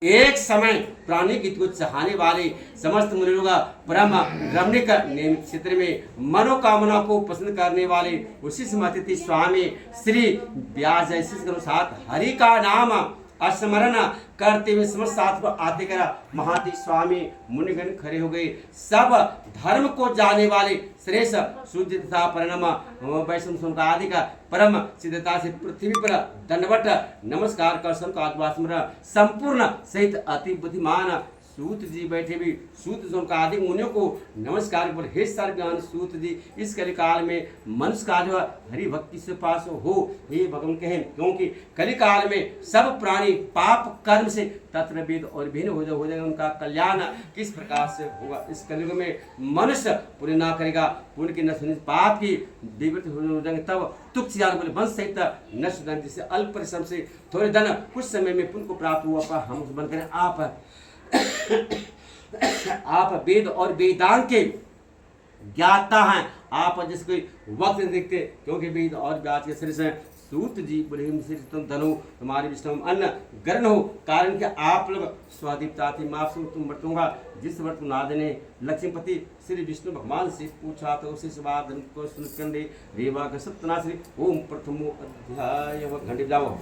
एक समय प्राणी गीत को चाहने वाले समस्त मुनियों का परम रमणीक नियमित क्षेत्र में मनोकामना को पसंद करने वाले उसी समर्थित स्वामी श्री व्यास जैसे के अनुसार हरि का नाम स्मरण करते हुए समस्त साथ को आते कर महाती स्वामी मुनिगण खड़े हो गए। सब धर्म को जाने वाले श्रेष्ठ शुद्ध तथा परिणाम वैष्णव आदि का परम सिद्धता से पृथ्वी पर दंडवत नमस्कार कर संपूर्ण सहित अति बुद्धिमान सूत जी बैठे भी सूत का आदि मुनियों को नमस्कार पर हे सर्वज्ञान सूत जी इस कलिकाल में मनुष्य का जो हरि भक्ति से पास हो हे भगवान कहें, क्योंकि कलिकाल में सब प्राणी पाप कर्म से तत्र वेद और भिन्न हो जाएगा। उनका कल्याण किस प्रकार से होगा? इस कलयुग में मनुष्य पुण्य ना करेगा, पुण्य की न सुनी पाप की विवृत्ति हो जाएंगे, तब तुक्ष बोले वंश सहित नष्ट धन जिससे अल्प परिश्रम से थोड़े धन कुछ समय में पुण्य को प्राप्त हुआ पर हम बन करें आप वेद और वेदांत के ज्ञाता हैं। आप जिसको वक्त नहीं देखते, क्योंकि वेद और व्यास के शरीर से सूत जी बोले तुम धनु तुम्हारे विष्णु अन्न ग्रहण हो, कारण कि आप लोग स्वादीपता थी माफ से तुम बरतूंगा। जिस वर्त नाद ने लक्ष्मीपति श्री विष्णु भगवान से पूछा तो उसी सवाल को सुन रेवा का सप्तना श्री ओम प्रथमो अध्याय घंटे जाओ।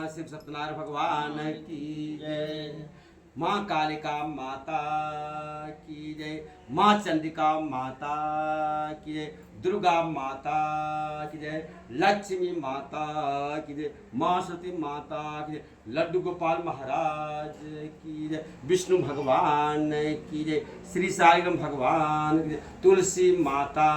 शिव सत्यनारायण भगवान की जय। माँ कालिका माता की जय। माँ चंडिका माता की जय। दुर्गा माता की जय। लक्ष्मी माता की जय। माँ सती माता की जय। लड्डू गोपाल महाराज की जय। विष्णु भगवान की जय। श्री साईराम भगवान की जय। तुलसी माता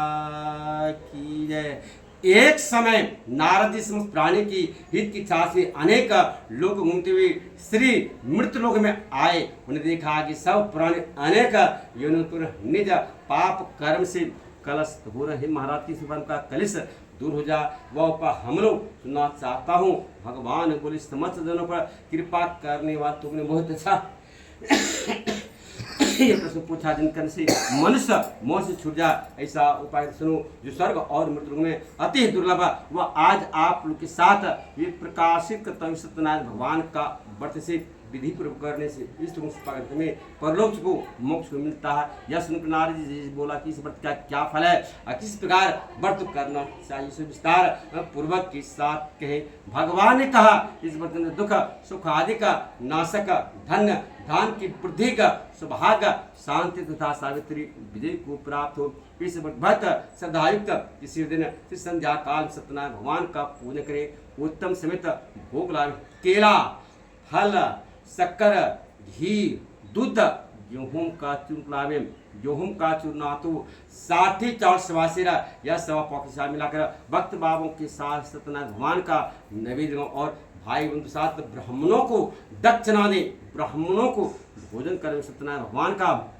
की जय। एक समय नारद जी समस्त प्राणी की हित की इच्छा से अनेक लोग घूमते हुए श्री मृत्यु लोक में आए। उन्हें देखा कि सब प्राणी अनेक योनियों निज पाप कर्म से कलश हो रहे। महाराज की सुबह का कलश दूर हो जा, वह हम लोग सुनना चाहता हूँ। भगवान बोले समस्त जनों पर कृपा करने वाला तुमने बहुत अच्छा ये प्रश्न पूछा जिनकन से मनुष्य मोह से छूट जाए, ऐसा उपाय सुनो जो स्वर्ग और मृत्यु में अति दुर्लभ वह आज आप लोग के साथ ये प्रकाशित करता हूँ। सत्यनारायण भगवान का व्रत से विधि पूर्वक करने से इस में परलोक को मोक्ष को मिलता है। यह सुनकर नारद जी बोला कि इस व्रत का क्या फल है और किस प्रकार व्रत करना चाहिए, सो विस्तार पूर्वक के साथ कहे। भगवान ने कहा इस व्रत में दुख सुख आदि का नाशक धन धान की वृद्धि का सौभाग्य शांति तथा सावित्री विजय को प्राप्त हो। इस भक्त श्रद्धायुक्त इसी दिन संध्या काल सत्यनारायण भगवान का पूजन करे। उत्तम समेत भोग लाभ केला फल शक्कर घी दूध गेहूं का चूर्ण लावे। गेहूं का चूर्ण तो 60 चावल सवासेरा यह सवा पौसा मिलाकर भक्त बाबों के साथ सत्यनारायण भगवान का नैवेद्य और भाई बंधु साथ ब्राह्मणों को दक्षिणा दे। ब्राह्मणों को भोजन कर सत्यनारायण भगवान का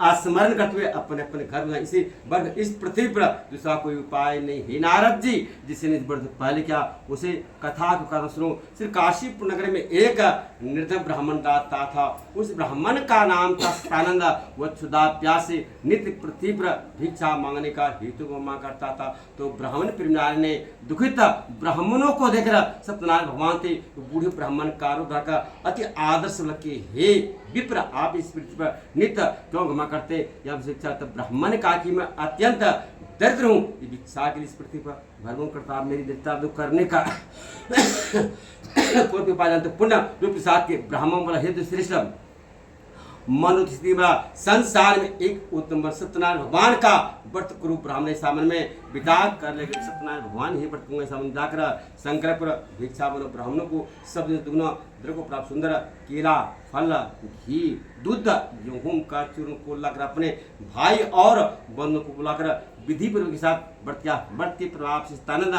स्मरण करते हुए अपने अपने घर में इसी वर्ग इस पृथ्वी पर दूसरा कोई उपाय नहीं है। नारद जी जिसने पहले क्या उसे कथा को कारण सुनो। श्री काशीपुर नगर में एक निर्धन ब्राह्मण रहता था। उस ब्राह्मण का नाम था सत्यानंद। वह क्षुधा प्यासे नित्य पृथ्वी पर भिक्षा मांगने का हेतु मांग करता था। तो ब्राह्मण प्रेमी ने दुखित ब्राह्मणों को देखकर सत्यनारायण भगवान थे बूढ़े ब्राह्मण का अति आदर्श लगे, हे विप्र आप इस पृथ्वी पर नित्य क्यों घुमा करते? यह शिक्षा तब ब्राह्मण का कि मैं अत्यंत दरिद्र हूँ, भिक्षा के लिए इस पृथ्वी पर भरपूर करता मेरी दरिद्रता दूर करने का कोई उपाय जानते पुण्य रूप साथ के ब्राह्मण वाला हेतु श्रेष्ठ मनुष्य संसार में एक उत्तम सत्यनारायण भगवान का व्रत करूप ब्राह्मण सामने में बिता कर लेकिन सत्यनारायण भगवान ही व्रत करूंगा सामने जाकर शंकर पर भिक्षा बोलो ब्राह्मणों को सब दुगुना द्रव्य को प्राप्त सुंदर केला फल घी दूध गेहूं का चूर्ण को लाकर अपने भाई और बंधु को बुलाकर विधि पूर्वक के साथ व्रत के प्रभाव से तानंद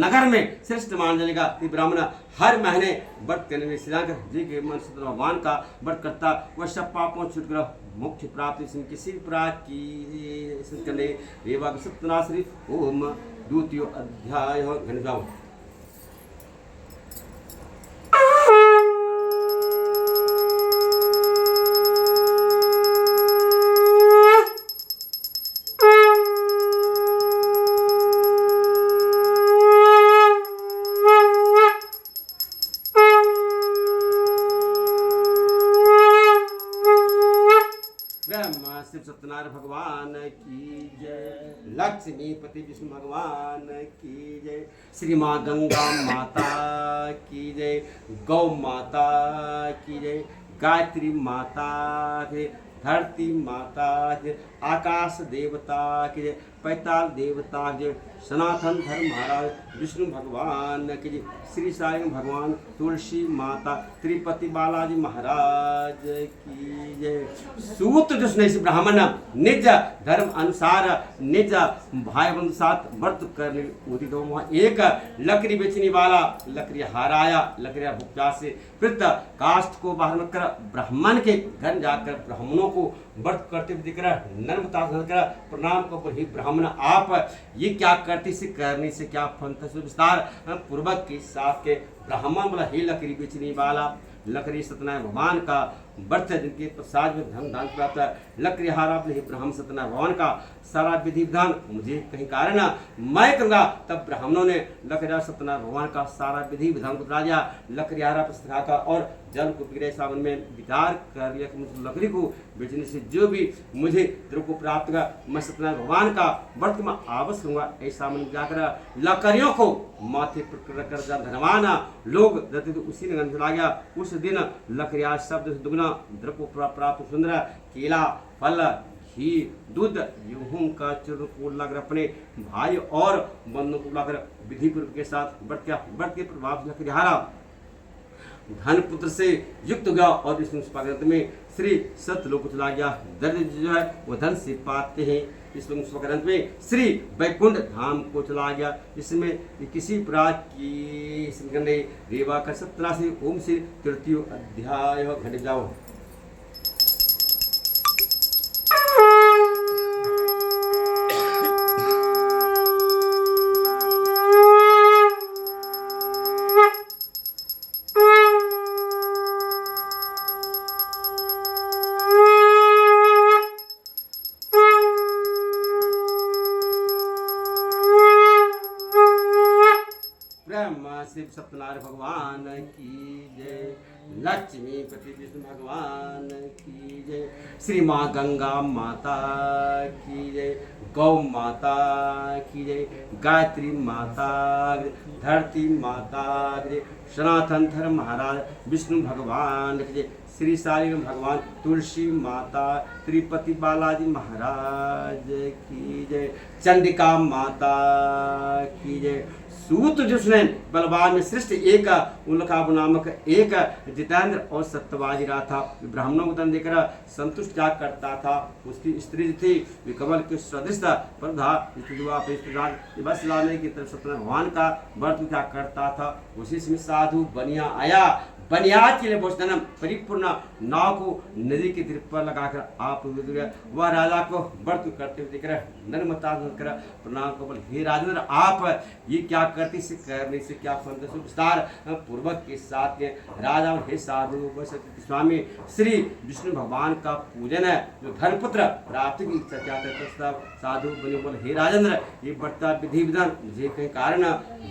नगर में श्रेष्ठ मान जाएगा। ब्राह्मण हर महीने व्रत करने में श्रीराम जी के मन भगवान का व्रत करता वह सब पापों छूट कर मोक्ष प्राप्ति इसमें किसी प्रकार की करने रेवा सप्तनाश्री ओम द्वितीय अध्याय घन जाओ। शिव सत्यनारायण भगवान की जय, लक्ष्मीपति विष्णु भगवान की जय, श्री माँ गंगा माता की जय, गौ माता की जय, गायत्री माता की जय, धरती माता की जय, आकाश देवता की जय, पैताल देवता की जय, सनातन धर्म महाराज विष्णु भगवान की जय, श्री साई भगवान, तुलसी माता, तिरुपति बालाजी महाराज की जय। सूत जिसने इस ब्राह्मण निज धर्म अनुसार निज भाई बंधु साथ व्रत करने उदित हो, वहाँ एक लकड़ी बेचने वाला लकड़ी हाराया, लकड़िया भुगता से पृथ काष्ठ को बाहर कर ब्राह्मण के घर जाकर ब्राह्मणों को व्रत करते हुए दिख रहा, नर्मता कर प्रणाम को बोले ब्राह्मण आप ये क्या करते से करने से क्या फलता से विस्तार पूर्वक के साथ के ब्राह्मण बोला हे लकड़ी बेचने वाला, लकड़ी सत्यनारायण भगवान का व्रत है जिनके प्रसाद में धन दान प्राप्त है, लकड़ी हारा अपने ब्राह्मण सत्यनारायण भगवान का सारा विधि विधान मुझे कहीं कारण मैं करूँगा। तब ब्राह्मणों ने लकड़ी सत्यनारायण भगवान का सारा विधि विधान को बता दिया, लकड़ी हारा पर का और जल को पिघले सावन में विचार कर लिया कि मुझे लकड़ी को बेचने से जो भी मुझे द्रव्य को प्राप्त होगा मैं सत्यनारायण भगवान का व्रत में आवश्यक करूँगा। ऐसा मन जाकर लकड़ियों को माथे पर कर धनवान लोग रहते थे उसी ने चला गया। उस दिन लकड़िया शब्द से दुगना द्रव्य को प्राप्त सुंदर केला फल घी दूध गेहूं का चूर्ण को लाकर अपने भाई और बंधुओं को लाकर विधि पूर्व के साथ व्रत के प्रभाव से लकड़ी हारा धन पुत्र से युक्त गया और इस में श्री सतलोक को चला गया। दर्द जो है वो धन से पाते हैं। इस ग्रंथ में श्री वैकुंठ धाम को चला गया। इसमें किसी प्रकार की रेवा का 87 ओम से तृतीय अध्याय घट जाओ। शिव सत्यनारायण भगवान की जय, लक्ष्मीपति विष्णु भगवान की जय, श्री माँ गंगा माता की जय, गौ माता की जय, गायत्री माता, धरती माता की जय, सनातन धर्म महाराज विष्णु भगवान की जय, श्री साई भगवान, तुलसी माता, तिरुपति बालाजी महाराज की जय, चंडिका माता की जय। सूत जिसने बलवान में श्रेष्ठ एक उल्काब नामक एक जितेंद्र और सत्यवाजी रहा था, ब्राह्मणों को धन देकर संतुष्ट क्या करता था। उसकी स्त्री थी वे कमल के सदृश प्रधा बस लाने की तरफ सत्यनारायण भगवान का व्रत क्या करता था। उसी समय साधु बनिया आया, बनियाद के लिए भोजनम परिपूर्ण नाव को नदी के तीर पर लगाकर आप वह राजा को व्रत करते हुए दिख रहे, नर्मता कर प्रणाम को बोले हे राजेंद्र आप ये क्या करते से करने से क्या फल विस्तार पूर्वक के साथ के राजा हे साधु स्वामी श्री विष्णु भगवान का पूजन है जो धर्मपुत्र प्राप्ति की इच्छा क्या करता साधु बने बोले हे राजेंद्र ये बढ़ता विधि विधान मुझे कहीं कारण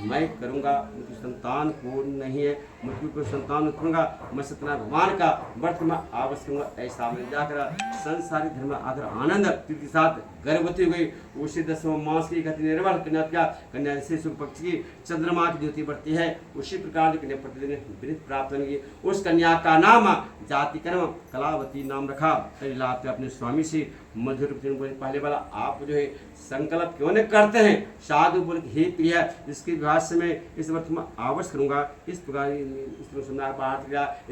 मैं करूँगा, मुझे संतान को नहीं है, मुझको कोई संतान करूँगा, मैं सत्यनारायण भगवान का व्रत में आवश्यक करूँगा। ऐसा में जाकर संसारी धर्म आदर आनंद के साथ गर्भवती हो गई। उसी 10वें मास की कहती निर्मल कन्या से शुभ पक्ष की चंद्रमा की ज्योति बढ़ती है, उसी प्रकार जो कन्या प्रतिदिन वृद्ध प्राप्त होगी। उस कन्या का नाम जाति कर्म कलावती नाम रखा। लाभ अपने स्वामी से मधुर पहले वाला आप जो है संकल्प क्यों नहीं करते हैं। साधु बोल हे प्रिय इसके विवाह से मैं इस वर्ष में आवश्यक करूँगा। इस प्रकार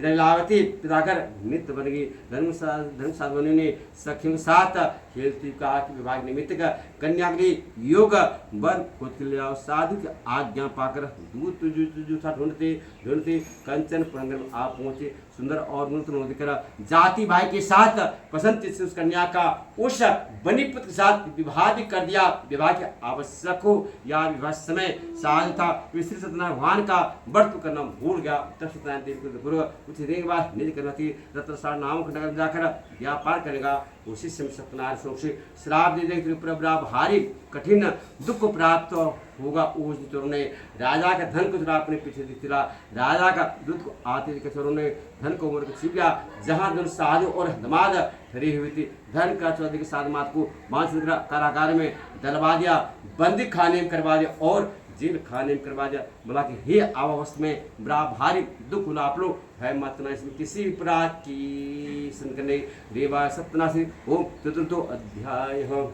लावती पिताकर नित्य बन गई। धर्म साधुओं ने सखियों के साथ खेलती कहा कि विवाह निमित्त कन्या के लिए योग वर खोज के ले आओ। साधु की आज्ञा पाकर दूत जूठा ढूंढते ढूंढते कंचन प्रांगण में आ पहुंचे। सुंदर और नूतन दिखकर जाति भाई के साथ पसंद से उस कन्या का उस बनी पुत्र के साथ विवाह भी कर दिया। विवाह के आवश्यक हो या विवाह समय साधु था श्री सत्यनारायण भगवान का व्रत करना भूल गया। तब सत्यनारायण देव को गुरु कुछ देर के बाद निज करना थी रत्नसार नामक नगर में जाकर व्यापार करेगा। उसी समय सत्यनारायण स्वरूप से श्राप दे देंगे बड़ा भारी कठिन दुख प्राप्त होगा। उस चोरों ने राजा का धन को चुरा अपने पीछे दिखला। राजा का दूत को आते चोरों ने धन को मोड़ छिप गया जहां दोनों साधु और दमाद ठहरी हुई थी। धन का चौधरी के साधु मात को बांस कारागार में डलवा दिया, बंदी खाने में करवा दिया और जेल खाने में करवा दिया। बोला कि हे अवस्था में बड़ा भारी दुख हुआ आप लोग है मत ना इसमें किसी प्रकार की संकने रेवा सप्तनाशी ओम चतुर्थो अध्याय हो।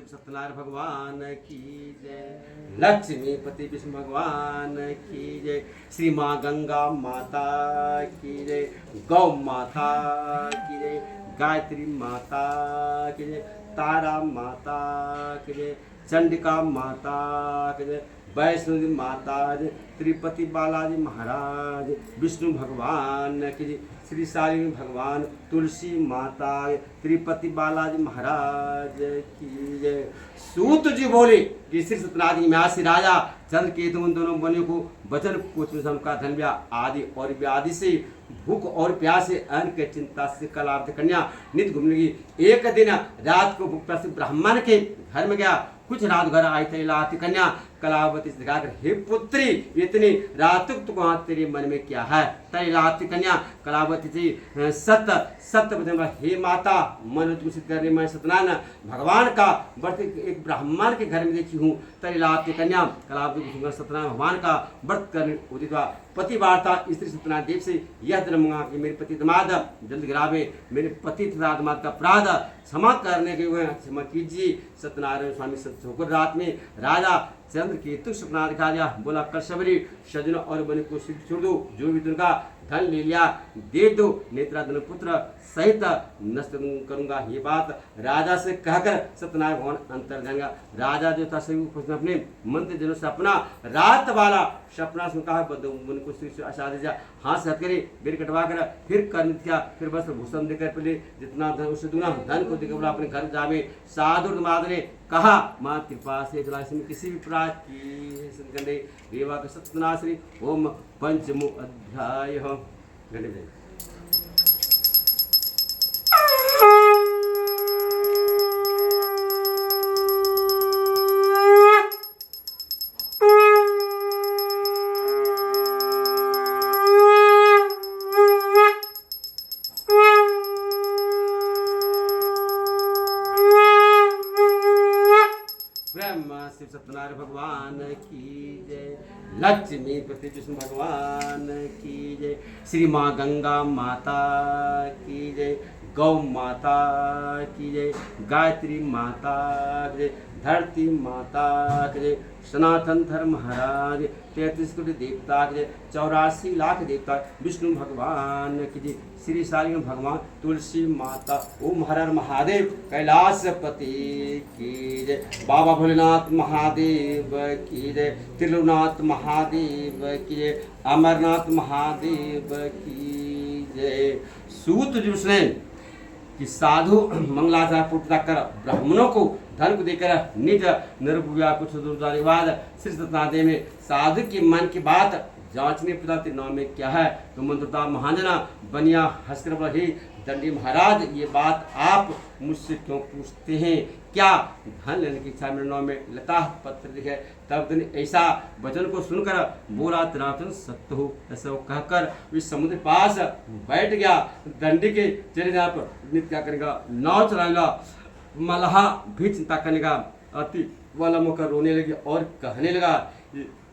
सत्यनारायण भगवान की जय। लक्ष्मी पति विष्णु भगवान की जय। श्री माँ गंगा माता की जय। गौ माता की जय। गायत्री माता की जय। तारा माता की जय। चंडिका माता की जय। वैष्णो माता जय। तिरुपति बालाजी महाराज विष्णु भगवान की जय। श्री शालिनी भगवान तुलसी माता तिरुपति बालाजी महाराज की जय। सूत जी बोले कि श्री सत्यनारायण में से राजा चंद्र केतु उन दोनों बनियों को वचन पूछ का धन आदि और व्याधि से भूख और प्यास से अन्न के चिंता से कलाब्ध कन्या नित्य घूमने की। एक दिन रात को भूख प्यास ब्राह्मण के घर में गया। कुछ रात घर आई थे लाती कन्या कलावती से दिखाकर हे पुत्री इतनी रात तक वहां तेरे मन में क्या है। तय लाती कन्या कलावती जी सत्य सत्य हे माता मन तुमसे करने मैं सत्यनारायण भगवान का व्रत एक ब्राह्मण के घर में देखी हूँ। तय लाती कन्या कलावती सत्यनारायण भगवान का व्रत करने उदित हुआ। पति वार्ता स्त्री सत्यनारायण देव से यह धर्म मंगा कि मेरे पति दमाद जल्द गिरावे मेरे पति तथा दमाद का अपराध क्षमा करने के हुए क्षमा कीजिए। सत्यनारायण स्वामी सत्य होकर रात में राजा चंद्र केतु सपना दिखा दिया। बोला कल सबरी सजन और बने को छोड़ दो जो भी दुर्गा धन ले लिया दे दो नेत्रा धन पुत्र सहित नष्ट करूंगा। ये बात राजा से कहकर सत्यनारायण भगवान अंतर जाएगा। राजा जो था सभी को अपने मंत्री जनों से अपना रात वाला सपना सुन कहा मन को आशा दे जा हाथ से हथकड़ी बेर कटवा कर फिर कर्म किया। फिर बस भूषण देकर पहले जितना धन उससे दूना धन को देकर बोला अपने घर जावे। साधु माद ने कहा माँ कृपा से में किसी भी प्रकार की रेवा का सत्यनाश्री ओम पंचमो अध्याय गणित। सत्यनारायण भगवान की जय। लक्ष्मी पति विष्णु भगवान की जय। श्री माँ गंगा माता की जय। गौ माता की जय। गायत्री माता की जय। धरती माता की जय। सनातन धर्म महाराज 33 कोटि देवता के 84 लाख देवता विष्णु भगवान की जय। श्री शालिनी भगवान तुलसी माता ओम हर हर महादेव कैलाशपति की जय। बाबा भोलेनाथ महादेव की जय। त्रिलोकनाथ महादेव की जय। अमरनाथ महादेव की जय। सूत जी ने कि साधु मंगलाचार पूर्वता कर ब्राह्मणों को धन को देकर निज निरुपया कुछ दूर बाद श्री सत्यनारायण में साधु की मन की बात जांचने पिताते नाम में क्या है तो मंत्रता महाजना बनिया हंसकर बोला हे दंडी महाराज ये बात आप मुझसे क्यों पूछते हैं। क्या धन लेने की इच्छा मेरे नाम में लता पत्र लिखे। तब दिन ऐसा वचन को सुनकर बोला त्रिनाथन सत्य हो ऐसा कहकर इस समुद्र पास बैठ गया। दंडी के चले जाने पर नित्य क्या करेगा नाव चलाएगा मल्लाह भी चिंता करने का अति वाला होकर रोने लगे और कहने लगा,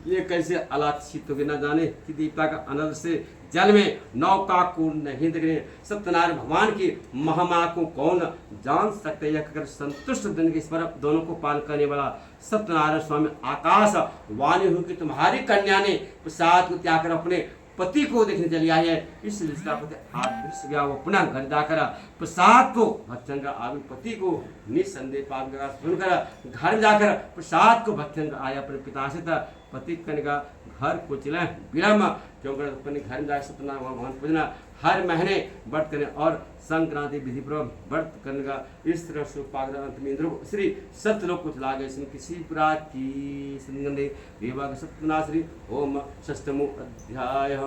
ये कैसे हालात शीत हो गए, न जाने कि दीपता का आनंद से जल में नौका को नहीं देखने। सत्यनारायण भगवान की महामाया को कौन जान सकते, यह कहकर संतुष्ट दिन के इस पर दोनों को पालन करने वाला सत्यनारायण स्वामी आकाश वाणी हुई कि तुम्हारी कन्या ने प्रसाद को त्याग कर अपने पति को देखने चली आई है। इसलिए इसका पति हाथ गया, वो पुनः घर जाकर प्रसाद को भक्षण आगे पति को निसंदेह पाप सुनकर घर जाकर प्रसाद को भक्षण आया अपने पिता से था। पति कन्या घर को चले विलम्ब क्योंकि अपने घर में जाकर सत्यनारायण भगवान पूजना हर महीने व्रत करने और संक्रांति विधि पूर्वक व्रत करने का इस तरह से अंत में इंद्र श्री सत्यलोक को चला गए। इसमें किसी प्रकार की संगंधे विभाग सत्यनाश्री ओम षष्ठमो अध्याय।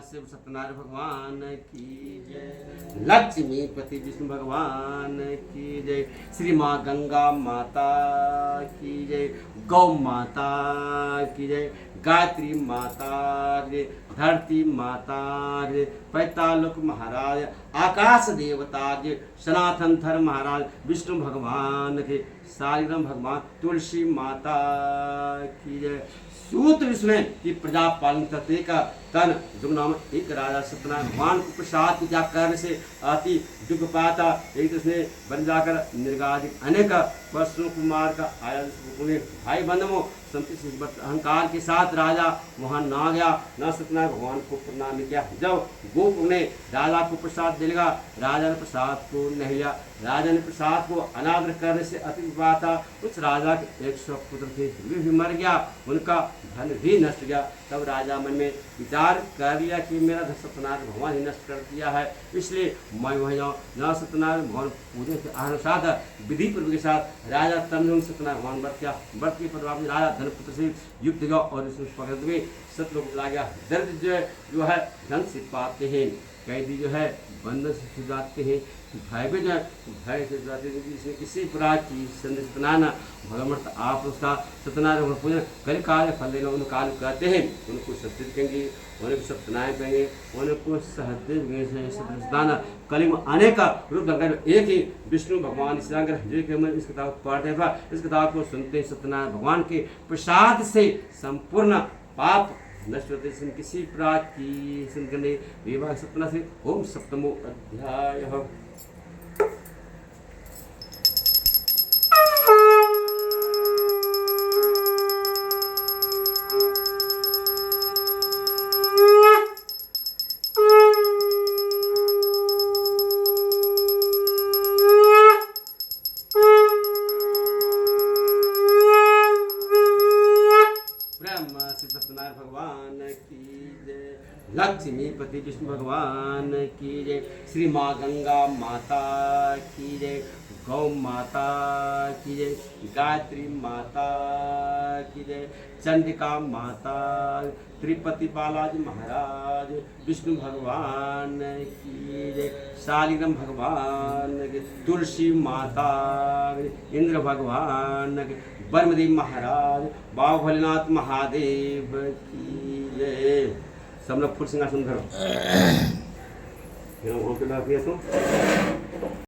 शिव सत्यनारायण भगवान की जय, लक्ष्मी पति विष्णु भगवान की जय, श्री माँ गंगा माता की जय, गौ माता की जय, गायत्री माता जय, धरती माता जय, पैतालोक महाराज, आकाश देवता जय, सनातन धर्म महाराज, विष्णु भगवान के, शालिग्राम भगवान, तुलसी माता की जय। सूत विस्मय की प्रजा पालन करते का तन जुग नाम एक राजा सत्यनारायण भगवान को प्रसाद को त्याग करने से अति दुख पाता। एक उसने बन जाकर निर्गाधिक अनेक पशुओं को मार का आया भाई बंधुओं संतुष्ट अहंकार के साथ राजा वहां ना गया, न सत्यनारायण भगवान को प्रणाम किया। जब गोप ने राजा को प्रसाद दिलगा, राजा ने प्रसाद को नहीं लिया। राजा ने प्रसाद को अनादर करने से अति पाता। उस राजा के 100 पुत्र थे, वे भी मर गया, उनका धन भी नष्ट गया। तब राजा मन में विचार कर लिया कि मेरा धन सत्यनारायण भगवान ही नष्ट कर दिया है, इसलिए मैं वहीं जाऊँ जहाँ सत्यनारायण भगवान पूजन के अनुसार विधि पूर्व के साथ राजा तन सत्यनारायण भगवान व्रत किया। व्रत के प्रभाव में राजा धनपुत्र से युक्त गया और इसमें पकड़ में सतलोक चला गया। दर्द जो है धन से पाते हैं, कैदी जो है बंधन से छुड़ाते हैं, भय भी जो है भय से छुड़ाते हैं। इसमें किसी प्रकार की सत्यनारायण भगवत आप उसका सत्यनारायण पूजन कल काल फल देना उन काल कहते हैं। उनको सत्य कहेंगे, उनको सत्यनारायण कहेंगे, उनको सहदेव कलिंग अनेक रूप धरकर एक ही विष्णु भगवान इस किताब पढ़ते हैं, इस किताब को सुनते हैं। सत्यनारायण भगवान के प्रसाद से संपूर्ण पाप नष्ट होते हैं। किसी प्रकार की संकने विवाह सपना से ओम सप्तमो अध्याय। सत्यनारायण भगवान की जय, लक्ष्मी पति विष्णु भगवान की जय, श्री माँ गंगा माता की जय, गौ माता की जय, गायत्री माता की जय, चंडिका माता, त्रिपति बालाजी महाराज, विष्णु भगवान की जय, शालिग्राम भगवान की, तुलसी माता, इंद्र भगवान की, ब्रह्मदेव महाराज, बाबा भोलेनाथ महादेव की जय। सब लोग फुल सिंगासन करो।